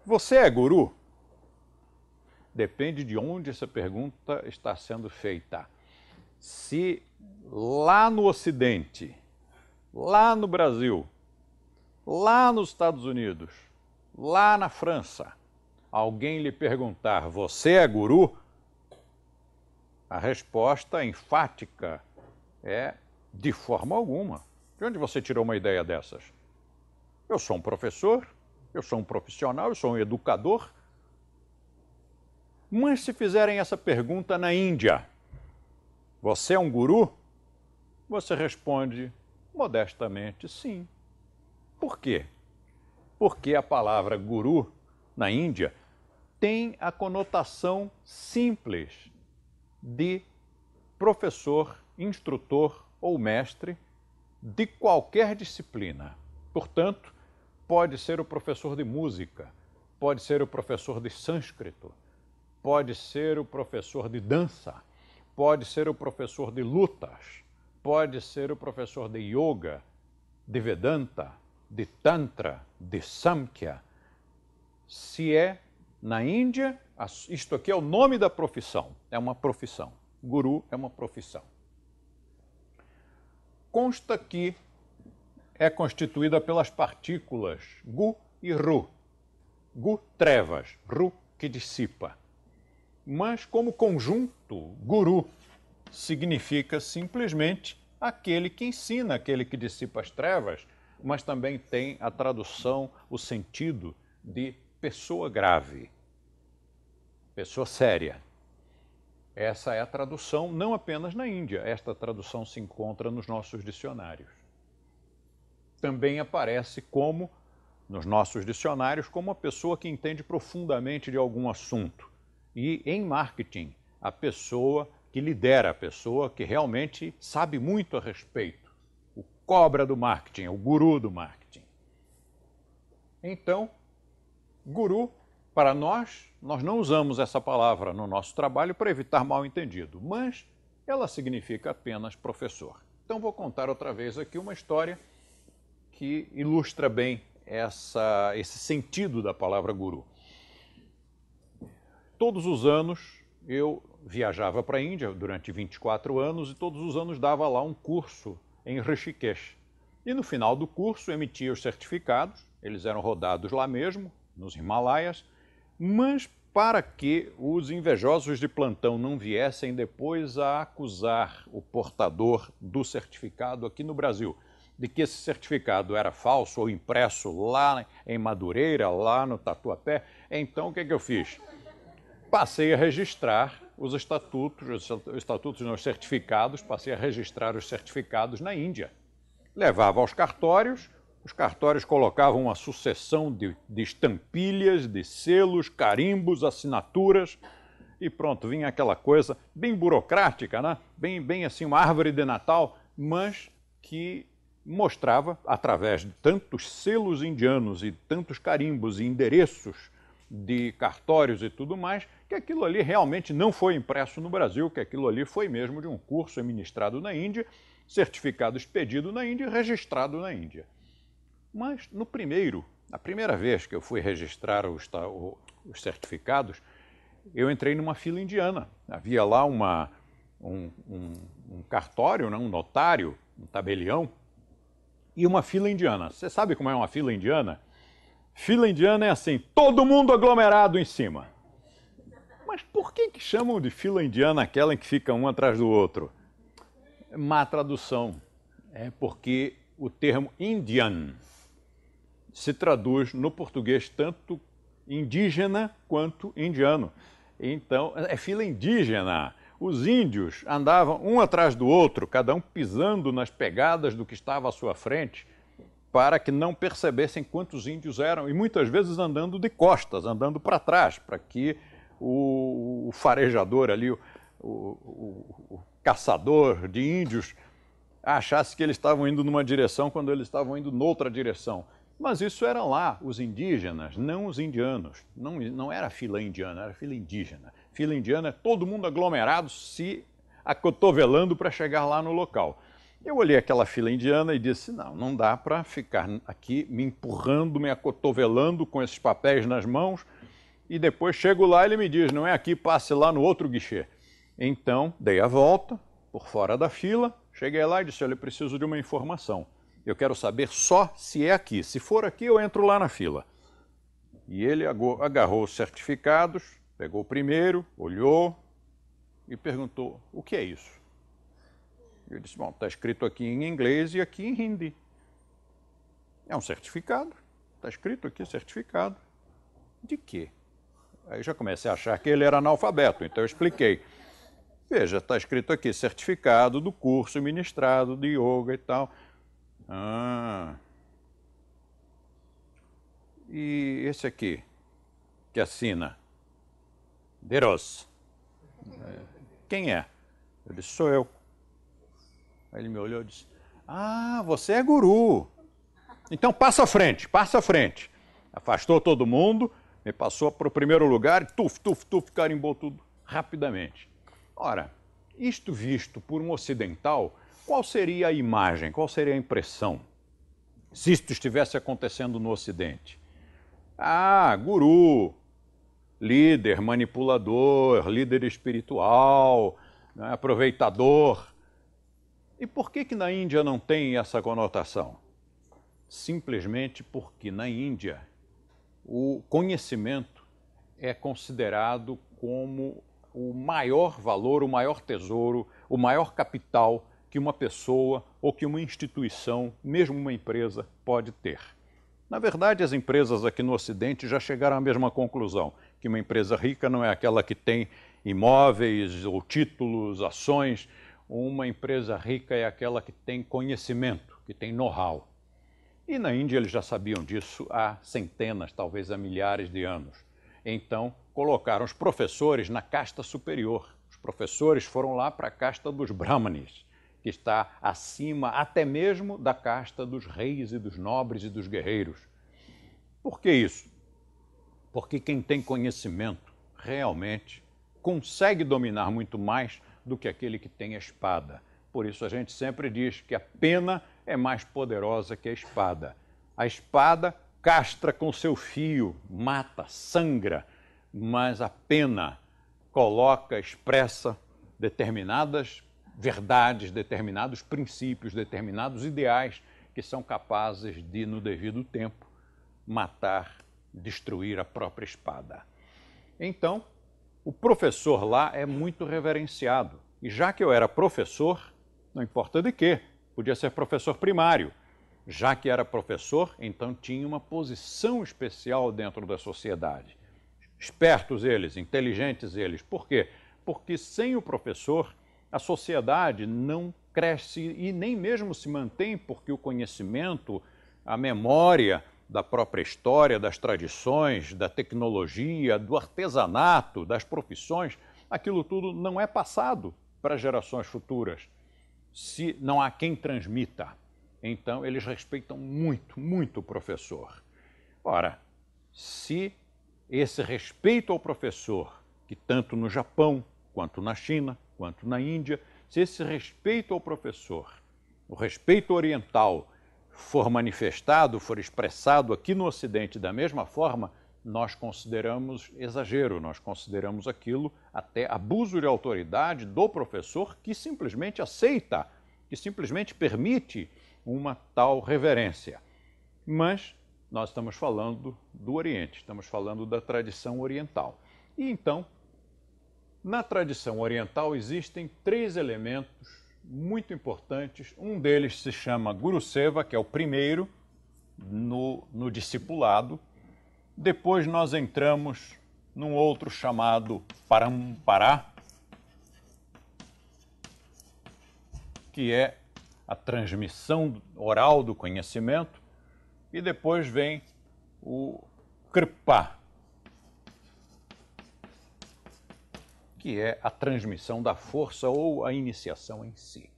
Você é guru? Depende de onde essa pergunta está sendo feita. Se lá no Ocidente, lá no Brasil, lá nos Estados Unidos, lá na França, alguém lhe perguntar, você é guru? A resposta enfática é, de forma alguma. De onde você tirou uma ideia dessas? Eu sou um professor, eu sou um profissional, eu sou um educador. Mas se fizerem essa pergunta na Índia, você é um guru? Você responde modestamente sim. Por quê? Porque a palavra guru na Índia tem a conotação simples de professor, instrutor ou mestre de qualquer disciplina. Portanto, pode ser o professor de música, pode ser o professor de sânscrito, pode ser o professor de dança, pode ser o professor de lutas, pode ser o professor de yoga, de Vedanta, de Tantra, de Samkhya. Se é na Índia, isto aqui é o nome da profissão, é uma profissão. Guru é uma profissão. Consta que é constituída pelas partículas gu e ru. Gu, trevas, ru, que dissipa. Mas como conjunto, guru significa simplesmente aquele que ensina, aquele que dissipa as trevas, mas também tem a tradução, o sentido de pessoa grave, pessoa séria. Essa é a tradução não apenas na Índia, esta tradução se encontra nos nossos dicionários. Também aparece como, nos nossos dicionários, como a pessoa que entende profundamente de algum assunto. E em marketing, a pessoa que lidera, a pessoa que realmente sabe muito a respeito. O cobra do marketing, o guru do marketing. Então, guru, para nós não usamos essa palavra no nosso trabalho para evitar mal-entendido, mas ela significa apenas professor. Então vou contar outra vez aqui uma história que ilustra bem esse sentido da palavra guru. Todos os anos eu viajava para a Índia durante 24 anos e todos os anos dava lá um curso em Rishikesh. E no final do curso emitia os certificados, eles eram rodados lá mesmo, nos Himalaias, mas para que os invejosos de plantão não viessem depois a acusar o portador do certificado aqui no Brasil, de que esse certificado era falso ou impresso lá em Madureira, lá no Tatuapé, então o que eu fiz? Passei a registrar os estatutos nos certificados, passei a registrar os certificados na Índia. Levava aos cartórios, os cartórios colocavam uma sucessão de estampilhas, de selos, carimbos, assinaturas, e pronto, vinha aquela coisa bem burocrática, né? Bem assim, uma árvore de Natal, mas que mostrava, através de tantos selos indianos e tantos carimbos e endereços de cartórios e tudo mais, que aquilo ali realmente não foi impresso no Brasil, que aquilo ali foi mesmo de um curso administrado na Índia, certificado expedido na Índia e registrado na Índia. Mas na primeira vez que eu fui registrar os certificados, eu entrei numa fila indiana. Havia lá um cartório, um notário, um tabelião, e uma fila indiana. Você sabe como é uma fila indiana? Fila indiana é assim, todo mundo aglomerado em cima. Mas por que chamam de fila indiana aquela em que fica um atrás do outro? Má tradução. É porque o termo Indian se traduz no português tanto indígena quanto indiano. Então, é fila indígena. Os índios andavam um atrás do outro, cada um pisando nas pegadas do que estava à sua frente, para que não percebessem quantos índios eram, e muitas vezes andando de costas, andando para trás, para que o farejador ali, o caçador de índios, achasse que eles estavam indo numa direção quando eles estavam indo noutra direção. Mas isso eram lá os indígenas, não os indianos. Não era fila indiana, era fila indígena. Fila indiana é todo mundo aglomerado se acotovelando para chegar lá no local. Eu olhei aquela fila indiana e disse, não, não dá para ficar aqui me empurrando, me acotovelando com esses papéis nas mãos e depois chego lá e ele me diz, não é aqui, passe lá no outro guichê. Então, dei a volta, por fora da fila, cheguei lá e disse, olha, eu preciso de uma informação. Eu quero saber só se é aqui. Se for aqui, eu entro lá na fila. E ele agarrou os certificados, pegou o primeiro, olhou e perguntou, o que é isso? Eu disse, bom, está escrito aqui em inglês e aqui em hindi. É um certificado, está escrito aqui certificado. De quê? Aí eu já comecei a achar que ele era analfabeto, então eu expliquei. Veja, está escrito aqui, certificado do curso ministrado de yoga e tal. Ah. E esse aqui, que assina? Deros. Quem é? Eu disse, sou eu. Aí ele me olhou e disse, ah, você é guru. Então passa à frente, passa à frente. Afastou todo mundo, me passou para o primeiro lugar, tuf, carimbou tudo rapidamente. Ora, isto visto por um ocidental, qual seria a imagem, qual seria a impressão se isto estivesse acontecendo no Ocidente? Ah, guru, líder, manipulador, líder espiritual, né, aproveitador. E por que na Índia não tem essa conotação? Simplesmente porque na Índia o conhecimento é considerado como o maior valor, o maior tesouro, o maior capital que uma pessoa ou que uma instituição, mesmo uma empresa, pode ter. Na verdade, as empresas aqui no Ocidente já chegaram à mesma conclusão, que uma empresa rica não é aquela que tem imóveis ou títulos, ações. Uma empresa rica é aquela que tem conhecimento, que tem know-how. E na Índia eles já sabiam disso há centenas, talvez há milhares de anos. Então, colocaram os professores na casta superior. Os professores foram lá para a casta dos brahmanes, que está acima até mesmo da casta dos reis e dos nobres e dos guerreiros. Por que isso? Porque quem tem conhecimento realmente consegue dominar muito mais do que aquele que tem a espada. Por isso a gente sempre diz que a pena é mais poderosa que a espada. A espada castra com seu fio, mata, sangra, mas a pena coloca, expressa determinadas verdades, determinados princípios, determinados ideais que são capazes de, no devido tempo, matar, destruir a própria espada. Então, o professor lá é muito reverenciado. E já que eu era professor, não importa de quê, podia ser professor primário. Já que era professor, então tinha uma posição especial dentro da sociedade. Espertos eles, inteligentes eles. Por quê? Porque sem o professor, a sociedade não cresce e nem mesmo se mantém, porque o conhecimento, a memória da própria história, das tradições, da tecnologia, do artesanato, das profissões, aquilo tudo não é passado para gerações futuras, se não há quem transmita. Então, eles respeitam muito, muito o professor. Ora, se esse respeito ao professor, que tanto no Japão, quanto na China, quanto na Índia, se esse respeito ao professor, o respeito oriental, for manifestado, for expressado aqui no Ocidente da mesma forma, nós consideramos exagero, nós consideramos aquilo até abuso de autoridade do professor que simplesmente aceita, que simplesmente permite uma tal reverência. Mas nós estamos falando do Oriente, estamos falando da tradição oriental. E então, na tradição oriental existem 3 elementos muito importantes. Um deles se chama Guru Seva, que é o primeiro no discipulado. Depois nós entramos num outro chamado Parampara, que é a transmissão oral do conhecimento. E depois vem o Kripa, que é a transmissão da força ou a iniciação em si.